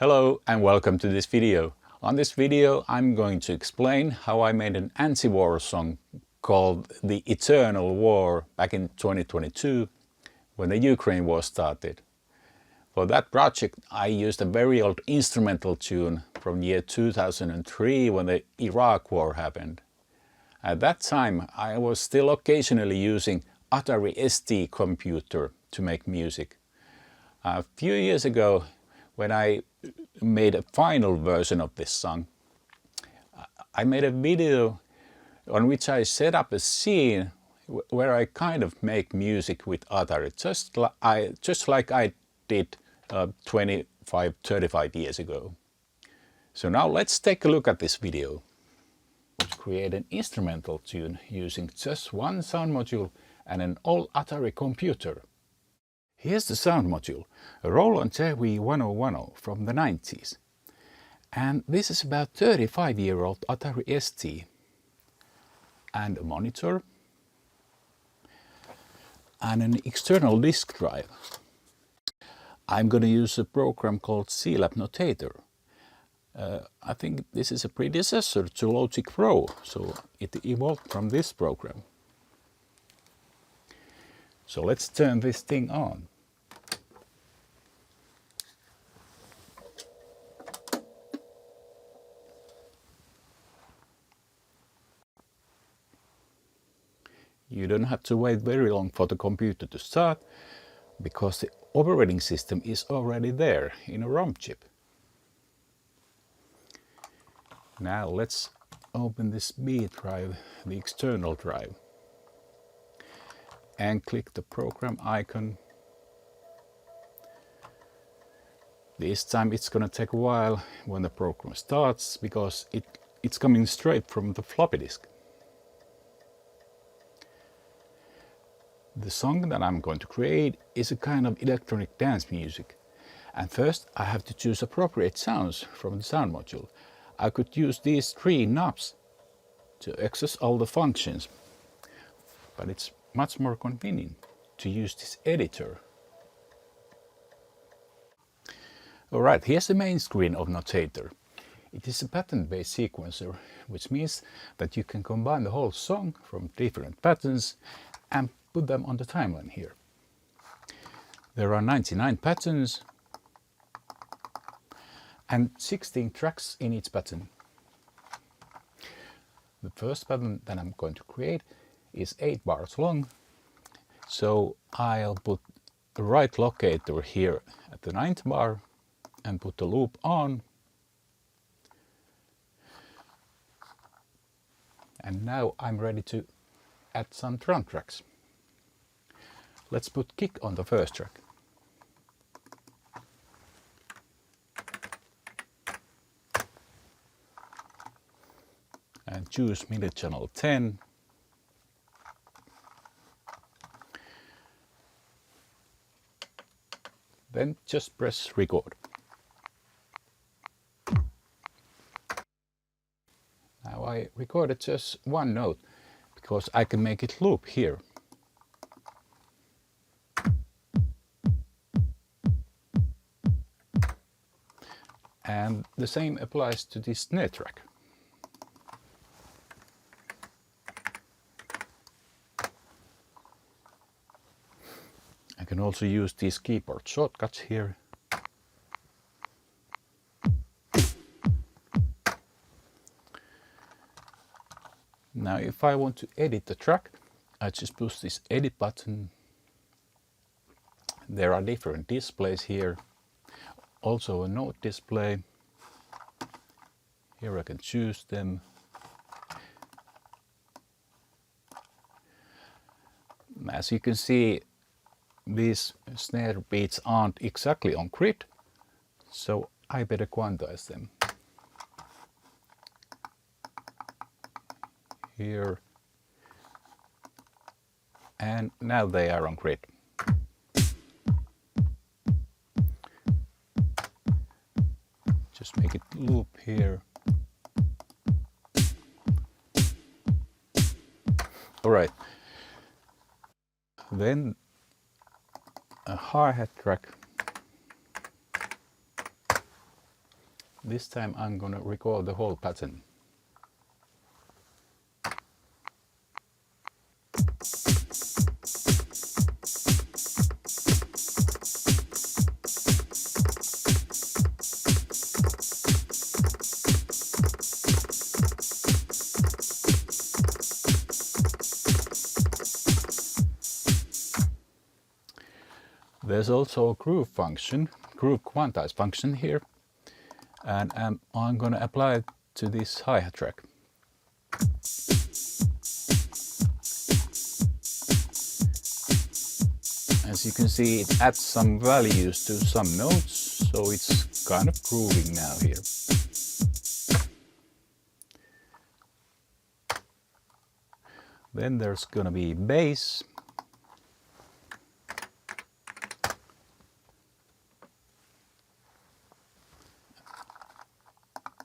Hello and welcome to this video. On this video I'm going to explain how I made an anti-war song called The Eternal War back in 2022 when the Ukraine war started. For that project I used a very old instrumental tune from the year 2003 when the Iraq war happened. At that time I was still occasionally using Atari ST computer to make music. A few years ago, when I made a final version of this song, I made a video on which I set up a scene where I kind of make music with Atari, just like I did 35 years ago. So now let's take a look at this video. Let's create an instrumental tune using just one sound module and an old Atari computer. Here's the sound module, a Roland JV1010 from the 90s. And this is about 35-year-old Atari ST. And a monitor. And an external disk drive. I'm going to use a program called Cubase and Notator. I think this is a predecessor to Logic Pro, so it evolved from this program. So let's turn this thing on. You don't have to wait very long for the computer to start, because the operating system is already there in a ROM chip. Now let's open this B drive, the external drive, and click the program icon. This time it's gonna take a while when the program starts, because it's coming straight from the floppy disk. The song that I'm going to create is a kind of electronic dance music. And first I have to choose appropriate sounds from the sound module. I could use these three knobs to access all the functions, but it's much more convenient to use this editor. Alright, here's the main screen of Notator. It is a pattern-based sequencer, which means that you can combine the whole song from different patterns and put them on the timeline here. There are 99 patterns and 16 tracks in each pattern. The first pattern that I'm going to create is 8 bars long, so I'll put a right locator here at the 9th bar and put the loop on. And now I'm ready to add some drum tracks. Let's put kick on the first track. And choose MIDI channel 10. Then just press record. Now I recorded just one note because I can make it loop here. And the same applies to this snare track. I can also use these keyboard shortcuts here. Now if I want to edit the track, I just push this edit button. There are different displays here. Also a note display. Here I can choose them. As you can see, these snare beats aren't exactly on grid, so I better quantize them. Here. And now they are on grid. Just make it loop here. Alright. Then a hi-hat track. This time I'm gonna record the whole pattern. There's also a groove function, groove quantize function here, and I'm going to apply it to this hi-hat track. As you can see, it adds some values to some notes, so it's kind of grooving now here. Then there's going to be bass.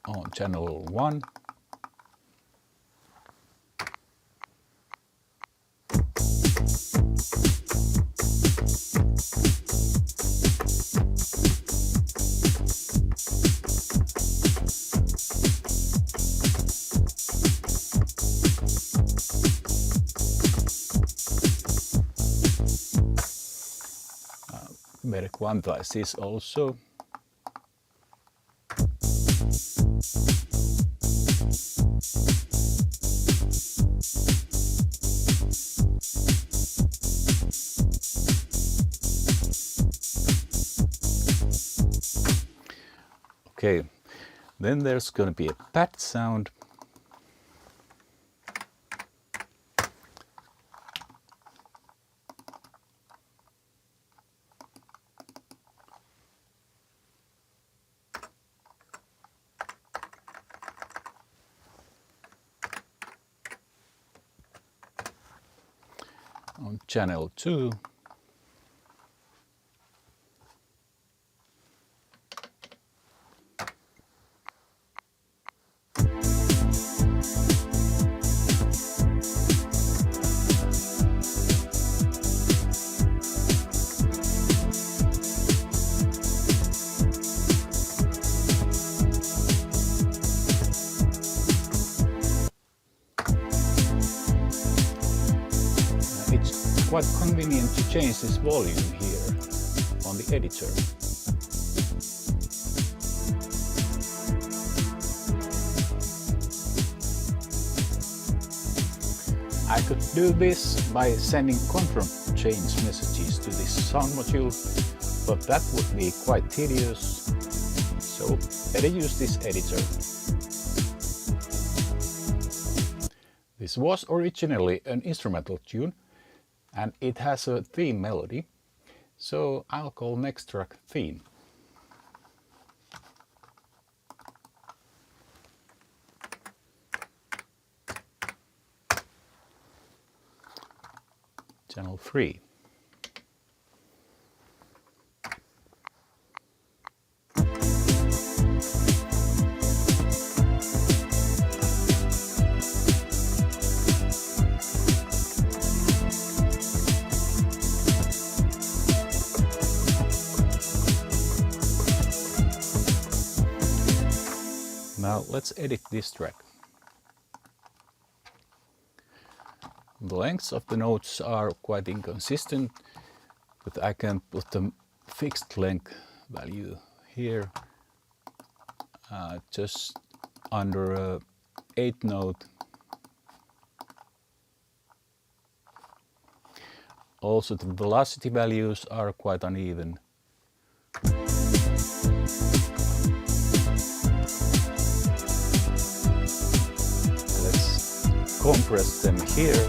On channel 1. Better quantize this also. Okay, then there's going to be a pad sound. On channel 2. Quite convenient to change this volume here on the editor. I could do this by sending control change messages to this sound module, but that would be quite tedious, so better use this editor. This was originally an instrumental tune, and it has a theme melody, so I'll call next track Theme. Channel 3. Now let's edit this track. The lengths of the notes are quite inconsistent, but I can put the fixed length value here, just under a 8th note. Also the velocity values are quite uneven. Compress them here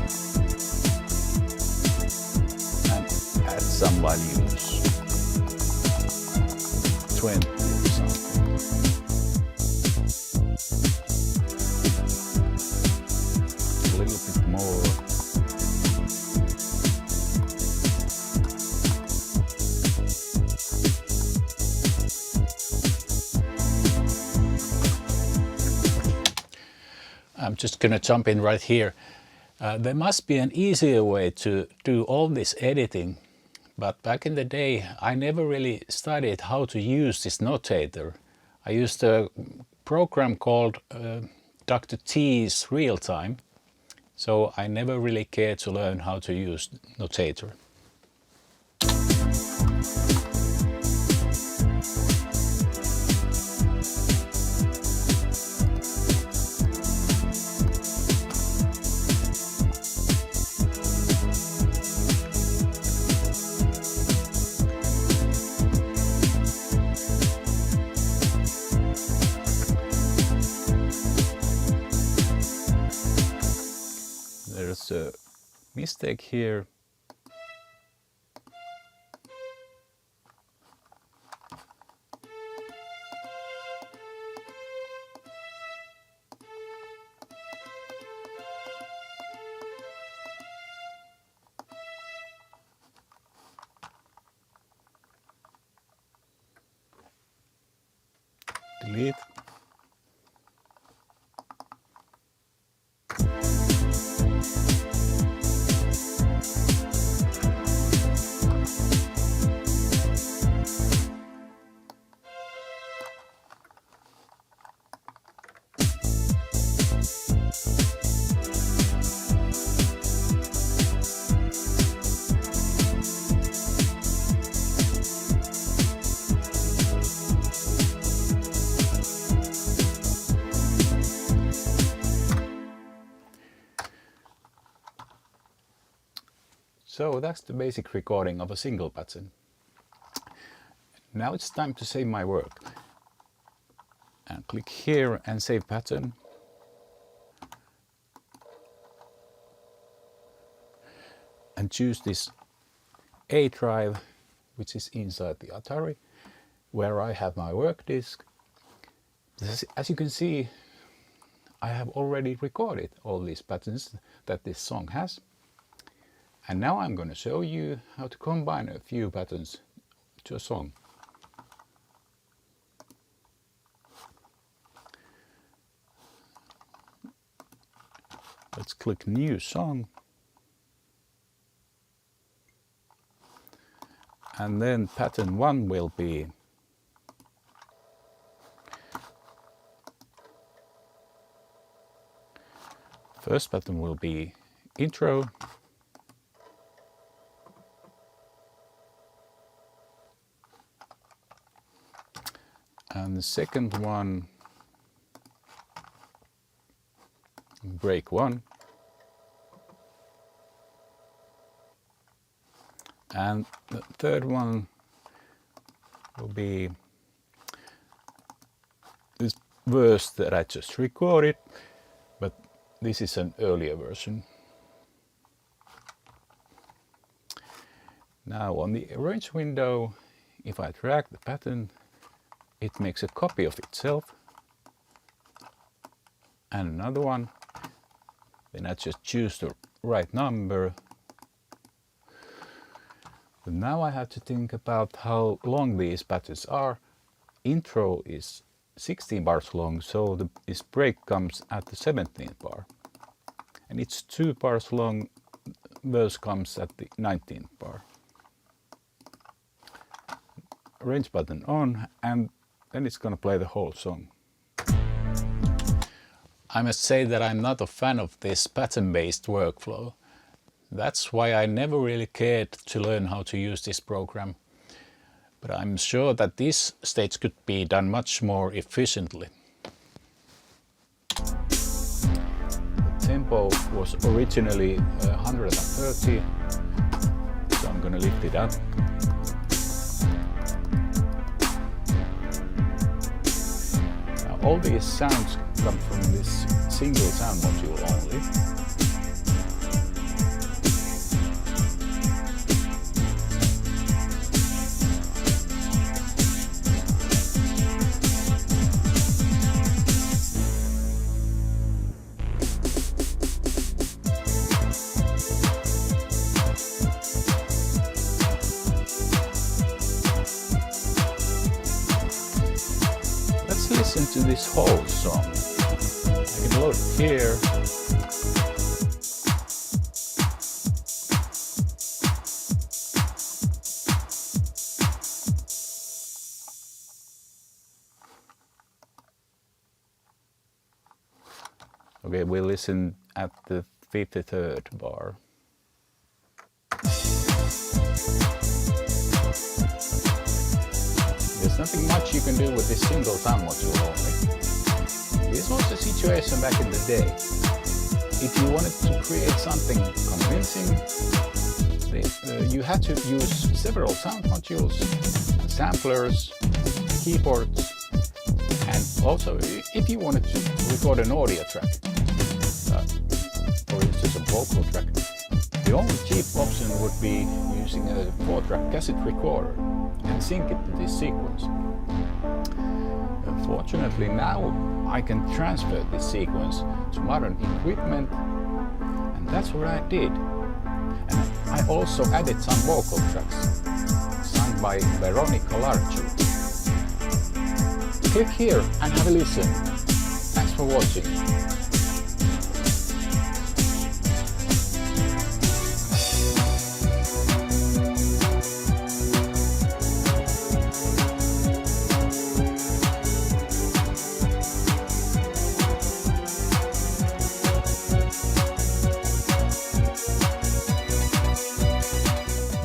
and add some values, 20 or something. A little bit more. I'm just going to jump in right here. There must be an easier way to do all this editing, but back in the day I never really studied how to use this notator. I used a program called Dr. T's Real Time, so I never really cared to learn how to use Notator. There's a mistake here. Delete. So that's the basic recording of a single pattern. Now it's time to save my work. And click here and save pattern. And choose this A drive, which is inside the Atari, where I have my work disk. As you can see, I have already recorded all these patterns that this song has. And now I'm going to show you how to combine a few patterns to a song. Let's click New Song. And then pattern 1 will be first pattern will be intro. And the second one, break 1. And the third one will be this verse that I just recorded, but this is an earlier version. Now on the arrange window, if I drag the pattern, it makes a copy of itself. And another one. Then I just choose the right number. But now I have to think about how long these patterns are. Intro is 16 bars long, so this break comes at the 17th bar. And it's 2 bars long, verse comes at the 19th bar. Arrange button on, and then it's going to play the whole song. I must say that I'm not a fan of this pattern-based workflow. That's why I never really cared to learn how to use this program. But I'm sure that this stage could be done much more efficiently. The tempo was originally 130, so I'm going to lift it up. All these sounds come from this single sound module only. Listen to this whole song. I can load it here. Okay, we listen at the 53rd bar. There's nothing much you can do with this single thumb module only. This was the situation back in the day. If you wanted to create something convincing, you had to use several sound modules, samplers, keyboards, and also if you wanted to record an audio track, or it's just a vocal track, the only cheap option would be using a 4-track cassette recorder and sync it to this sequence. Fortunately now I can transfer this sequence to modern equipment, and that's what I did. And I also added some vocal tracks sung by Veronica Larchu. Click here and have a listen. Thanks for watching.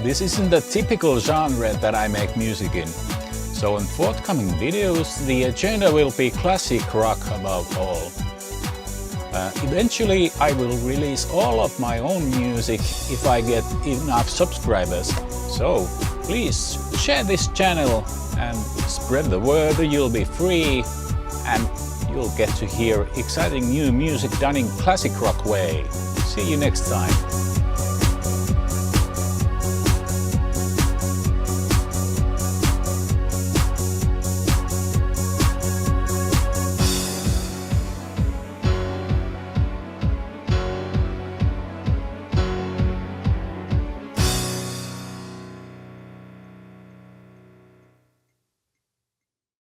This isn't the typical genre that I make music in, so in forthcoming videos the agenda will be classic rock above all. Eventually I will release all of my own music if I get enough subscribers, so please share this channel and spread the word. You'll be free and you'll get to hear exciting new music done in classic rock way. See you next time.